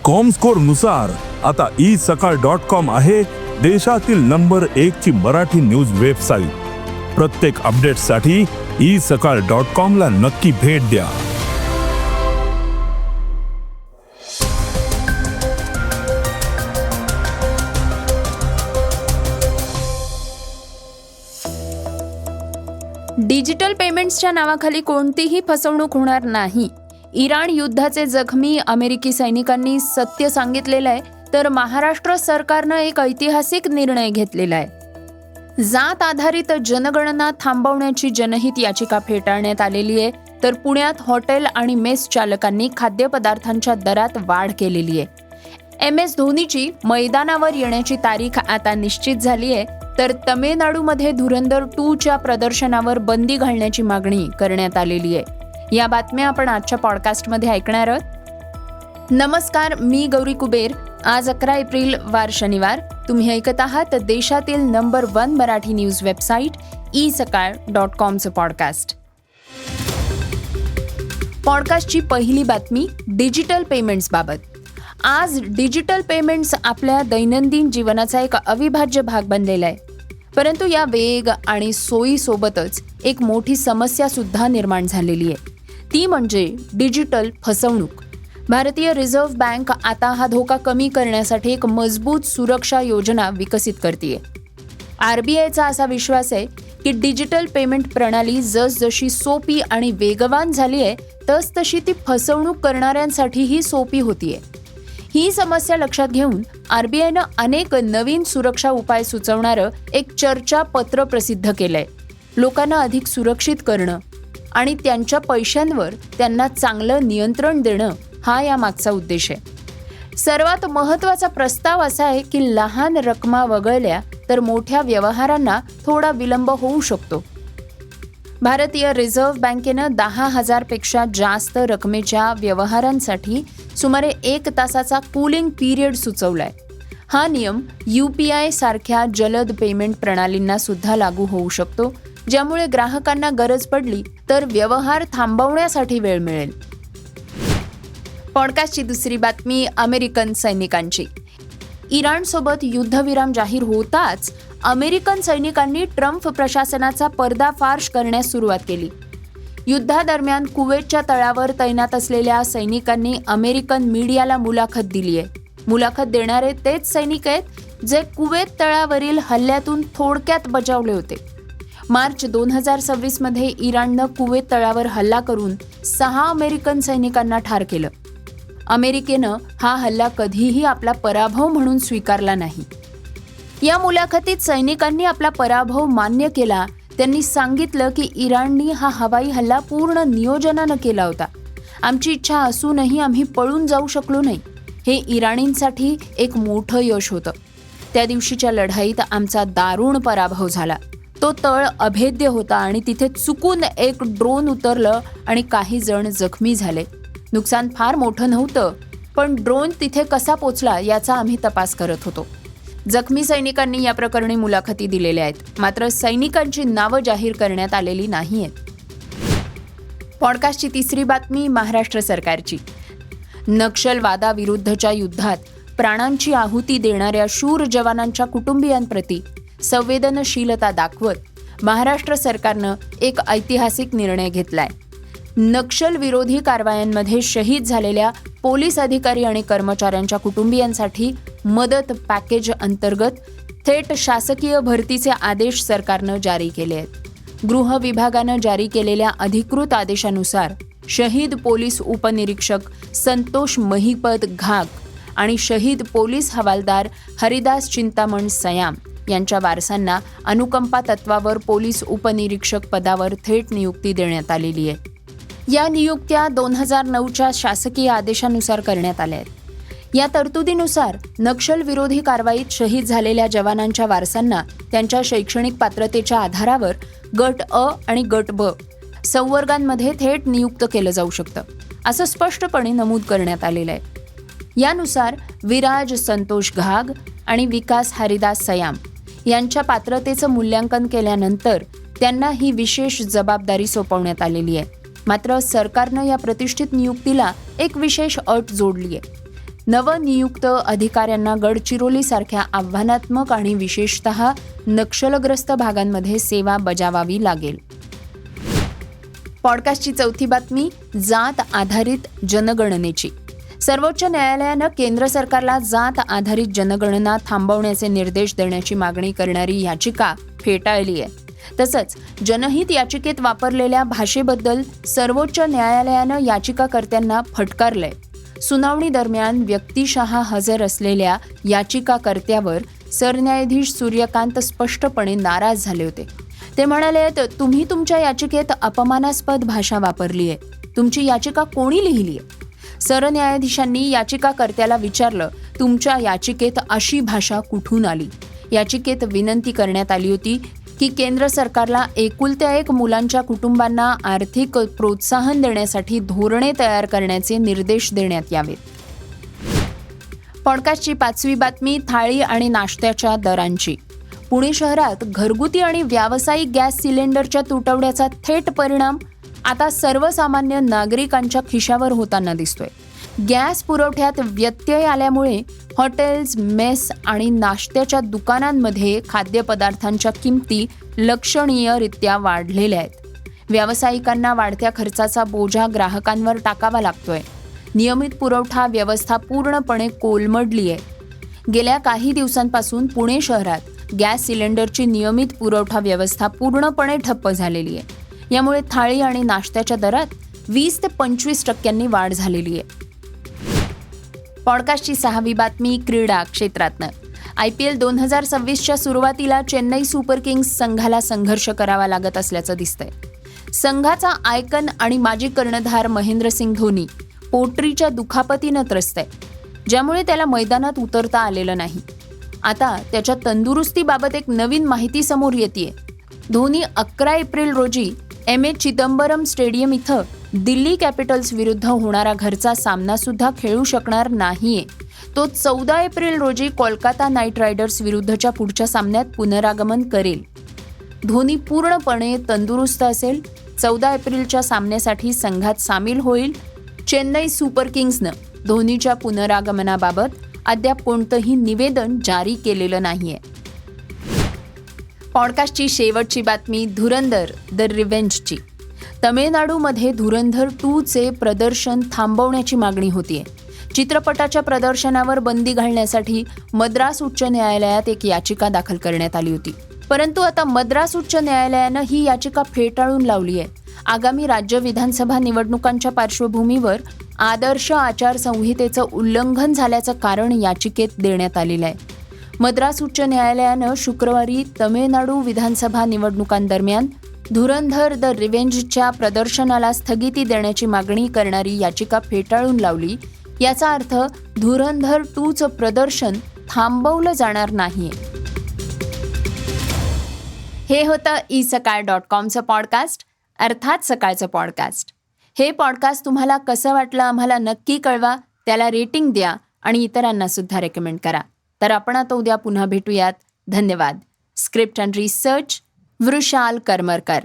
Comscore नुसार आता isakal.com आहे देशातील नंबर 1 ची मराठी न्यूज वेबसाईट। प्रत्येक अपडेटसाठी isakal.com ला नक्की भेट द्या। डिजिटल पेमेंट्सच्या नावाखाली कोणतीही फसवणूक होणार नाही। इराण युद्धाचे जखमी अमेरिकी सैनिकांनी सत्य सांगितलेलं आहे, तर महाराष्ट्र सरकारनं एक ऐतिहासिक निर्णय घेतलेला आहे। जात आधारित जनगणना थांबवण्याची जनहित याचिका फेटाळण्यात आलेली आहे, तर पुण्यात हॉटेल आणि मेस चालकांनी खाद्यपदार्थांच्या दरात वाढ केलेली आहे। MS धोनीची मैदानावर येण्याची तारीख आता निश्चित झाली आहे, तर तमिळनाडूमध्ये धुरंधर 2च्या प्रदर्शनावर बंदी घालण्याची मागणी करण्यात आलेली आहे। या बातम्या आपण आजच्या पॉडकास्टमध्ये ऐकणार आहोत। नमस्कार, मी गौरी कुबेर। आज 11 एप्रिल वार शनिवार। तुम्ही ऐकत आहात देशातील नंबर 1 मराठी न्यूज वेबसाईट isakal.comचं पॉडकास्ट। पॉडकास्टची पहिली बातमी डिजिटल पेमेंट्स बाबत। आज डिजिटल पेमेंट्स आपल्या दैनंदिन जीवनाचा एक अविभाज्य भाग बनलेला आहे, परंतु या वेग आणि सोयीसोबतच एक मोठी समस्या सुद्धा निर्माण झालेली आहे, ती म्हणजे डिजिटल फसवणूक। भारतीय रिझर्व्ह बँक आता हा धोका कमी करण्यासाठी एक मजबूत सुरक्षा योजना विकसित करतेय। RBIचा असा विश्वास आहे की डिजिटल पेमेंट प्रणाली जसजशी सोपी आणि वेगवान झाली आहे, तसतशी ती फसवणूक करणाऱ्यांसाठीही सोपी होतीये। ही समस्या लक्षात घेऊन RBIनं अनेक नवीन सुरक्षा उपाय सुचवणारं एक चर्चा पत्र प्रसिद्ध केलंय। लोकांना अधिक सुरक्षित करणं आणि त्यांच्या पैशांवर त्यांना चांगलं नियंत्रण देणं हा या मागचा उद्देश आहे। सर्वात महत्त्वाचा प्रस्ताव असा आहे की लहान रकमा वगळल्या तर मोठ्या व्यवहारांना थोडा विलंब होऊ शकतो। भारतीय रिझर्व्ह बँकेनं 10,000 पेक्षा जास्त रकमेच्या व्यवहारांसाठी सुमारे 1 तासाचा कूलिंग पिरियड सुचवलाय। हा नियम UPI सारख्या जलद पेमेंट प्रणालींना सुद्धा लागू होऊ शकतो, ज्यामुळे ग्राहकांना गरज पडली तर व्यवहार थांबवण्यासाठी वेळ मिळेल। पॉडकास्टची दुसरी बातमी अमेरिकन सैनिकांची। इराणसोबत युद्धविराम जाहीर होताच अमेरिकन सैनिकांनी ट्रम्प प्रशासनाचा पर्दाफाश करण्यास सुरुवात केली। युद्धादरम्यान कुवेतच्या तळावर तैनात असलेल्या सैनिकांनी अमेरिकन मीडियाला मुलाखत दिली आहे। मुलाखत देणारे तेच सैनिक आहेत जे कुवेत तळावरील हल्ल्यातून थोडक्यात बचावले होते। मार्च 2026 मध्ये इराणनं कुवेत तळावर हल्ला करून 6 अमेरिकन सैनिकांना ठार केलं। अमेरिकेनं हा हल्ला कधीही आपला पराभव म्हणून स्वीकारला नाही। या मुलाखतीत सैनिकांनी आपला पराभव मान्य केला। त्यांनी सांगितलं की इराणनी हा हवाई हल्ला पूर्ण नियोजनानं केला होता। आमची इच्छा असूनही आम्ही पळून जाऊ शकलो नाही। हे इराणींसाठी एक मोठं यश होतं। त्या दिवशीच्या लढाईत आमचा दारुण पराभव झाला। तो तळ अभेद्य होता आणि तिथे चुकून एक ड्रोन उतरलं आणि काही जण जखमी झाले। नुकसान फार मोठं नव्हतं, पण ड्रोन तिथे कसा पोचला याचा आम्ही तपास करत होतो। जखमी सैनिकांनी या प्रकरणी मुलाखती दिलेल्या आहेत, मात्र सैनिकांची नावं जाहीर करण्यात आलेली नाहीयेत। पॉडकास्टची तिसरी बातमी महाराष्ट्र सरकारची। नक्षलवादाविरुद्धच्या युद्धात प्राणांची आहुती देणाऱ्या शूर जवानांच्या कुटुंबियांप्रती संवेदनशीलता दाखवत महाराष्ट्र सरकारनं एक ऐतिहासिक निर्णय घेतलाय। नक्षल विरोधी कारवायांमध्ये शहीद झालेल्या पोलीस अधिकारी आणि कर्मचाऱ्यांच्या कुटुंबियांसाठी मदत पॅकेज अंतर्गत थेट शासकीय भरतीचे आदेश सरकारनं जारी केले आहेत। गृह विभागानं जारी केलेल्या अधिकृत आदेशानुसार शहीद पोलीस उपनिरीक्षक संतोष महिपत घाग आणि शहीद पोलीस हवालदार हरिदास चिंतामण सयाम यांच्या वारसांना अनुकंपा तत्वावर पोलीस उपनिरीक्षक पदावर थेट नियुक्ती देण्यात आलेली आहे। या नियुक्त्या 2009च्या शासकीय आदेशानुसार करण्यात आल्या आहेत। या तरतुदीनुसार नक्षल विरोधी कारवाईत शहीद झालेल्या जवानांच्या वारसांना त्यांच्या शैक्षणिक पात्रतेच्या आधारावर गट अ आणि गट ब संवर्गांमध्ये थेट नियुक्त केलं जाऊ शकतं, असं स्पष्टपणे नमूद करण्यात आलेलं आहे। यानुसार विराज संतोष घाग आणि विकास हरिदास सयाम यांच्या पात्रतेचं मूल्यांकन केल्यानंतर त्यांना ही विशेष जबाबदारी सोपवण्यात आलेली आहे। मात्र सरकारनं या प्रतिष्ठित नियुक्तीला एक विशेष अट जोडली आहे। नवनियुक्त अधिकाऱ्यांना गडचिरोलीसारख्या आव्हानात्मक आणि विशेषतः नक्षलग्रस्त भागांमध्ये सेवा बजावावी लागेल. पॉडकास्टची चौथी बातमी जात आधारित जनगणनेची. सर्वोच्च न्यायालयानं केंद्र सरकारला जात आधारित जनगणना थांबवण्याचे निर्देश देण्याची मागणी करणारी याचिका फेटाळली आहे. तसंच जनहित याचिकेत वापरलेल्या भाषेबद्दल सर्वोच्च न्यायालयानं याचिकाकर्त्यांना फटकारलंय. सुनावणी दरम्यान व्यक्तिशः हजर असलेल्या याचिकाकर्त्यावर सरन्यायाधीश सूर्यकांत स्पष्टपणे नाराज झाले होते. ते म्हणाले, तुम्ही तुमच्या याचिकेत अपमानास्पद भाषा वापरली आहे. तुमची याचिका कोणी लिहिली आहे? सरन्यायाधीशांनी याचिकाकर्त्याला विचारलं, तुमच्या याचिकेत अशी भाषा कुठून आली? याचिकेत विनंती करण्यात आली होती की केंद्र सरकारला एकुलत्या एक मुलांच्या कुटुंबांना आर्थिक प्रोत्साहन देण्यासाठी धोरणे तयार करण्याचे निर्देश देण्यात यावेत. पॉडकास्टची पाचवी बातमी थाळी आणि नाश्त्याच्या दरांची. पुणे शहरात घरगुती आणि व्यावसायिक गॅस सिलेंडरच्या तुटवड्याचा थेट परिणाम आता सर्वसामान्य नागरिकांच्या खिशावर होताना दिसतोय. गॅस पुरवठ्यात व्यत्यय आल्यामुळे हॉटेल्स, मेस आणि नाश्त्याच्या दुकानांमध्ये खाद्यपदार्थांच्या किमती लक्षणीयरित्या वाढलेल्या आहेत. व्यावसायिकांना वाढत्या खर्चाचा बोजा ग्राहकांवर टाकावा लागतोय. नियमित पुरवठा व्यवस्था पूर्णपणे कोलमडली आहे. गेल्या काही दिवसांपासून पुणे शहरात गॅस सिलेंडरची नियमित पुरवठा व्यवस्था पूर्णपणे ठप्प झालेली आहे. यामुळे थाळी आणि नाश्त्याच्या दरात 20 ते 25% वाढ झालेली आहे. पॉडकास्टची सहावी बातमी क्रीडा क्षेत्रातनं. IPL 2026च्या सुरुवातीला चेन्नई सुपर किंग्स संघाला संघर्ष करावा लागत असल्याचं दिसतंय. संघाचा आयकन आणि माजी कर्णधार महेंद्रसिंग धोनी पोटरीच्या दुखापतीनं त्रस्त आहे, ज्यामुळे त्याला मैदानात उतरता आलेलं नाही. आता त्याच्या तंदुरुस्तीबाबत एक नवीन माहिती समोर येतेय. धोनी 11 एप्रिल रोजी MS चिदंबरम स्टेडियम इथं दिल्ली कॅपिटल्स विरुद्ध होणारा घरचा सामना सुद्धा खेळू शकणार नाहीये. तो 14 एप्रिल रोजी कोलकाता नाईट रायडर्स विरुद्धच्या पुढच्या सामन्यात पुनरागमन करेल. धोनी पूर्णपणे तंदुरुस्त असेल. 14 एप्रिलच्या सामन्यासाठी संघात सामील होईल. चेन्नई सुपर किंग्सनं धोनीच्या पुनरागमनाबाबत अद्याप कोणतंही निवेदन जारी केलेलं नाहीये. पॉडकास्टची शेवटची बातमी धुरंधर द रिव्हेंजची. तमिळनाडूमध्ये धुरंधर 2चे प्रदर्शन थांबवण्याची मागणी होतीये. चित्रपटाच्या प्रदर्शनावर बंदी घालण्यासाठी मद्रास उच्च न्यायालयात एक याचिका दाखल करण्यात आली होती. परंतु आता मद्रास उच्च न्यायालयानं ही याचिका फेटाळून लावली आहे. आगामी राज्य विधानसभा निवडणुकांच्या पार्श्वभूमीवर आदर्श आचारसंहितेचं उल्लंघन झाल्याचं कारण याचिकेत देण्यात आलेलं आहे. मद्रास उच्च न्यायालयानं शुक्रवारी तमिळनाडू विधानसभा निवडणुकांदरम्यान धुरंधर द रिव्हेंजच्या प्रदर्शनाला स्थगिती देण्याची मागणी करणारी याचिका फेटाळून लावली. याचा अर्थ धुरंधर 2चं प्रदर्शन थांबवलं जाणार नाहीये. हे होतं isakal.comचं पॉडकास्ट, अर्थात सकाळचं पॉडकास्ट. हे पॉडकास्ट तुम्हाला कसं वाटलं आम्हाला नक्की कळवा. त्याला रेटिंग द्या आणि इतरांना सुद्धा रेकमेंड करा. तर आपण आता उद्या पुन्हा भेटूयात. धन्यवाद. Script and research Vrushal Karmarkar.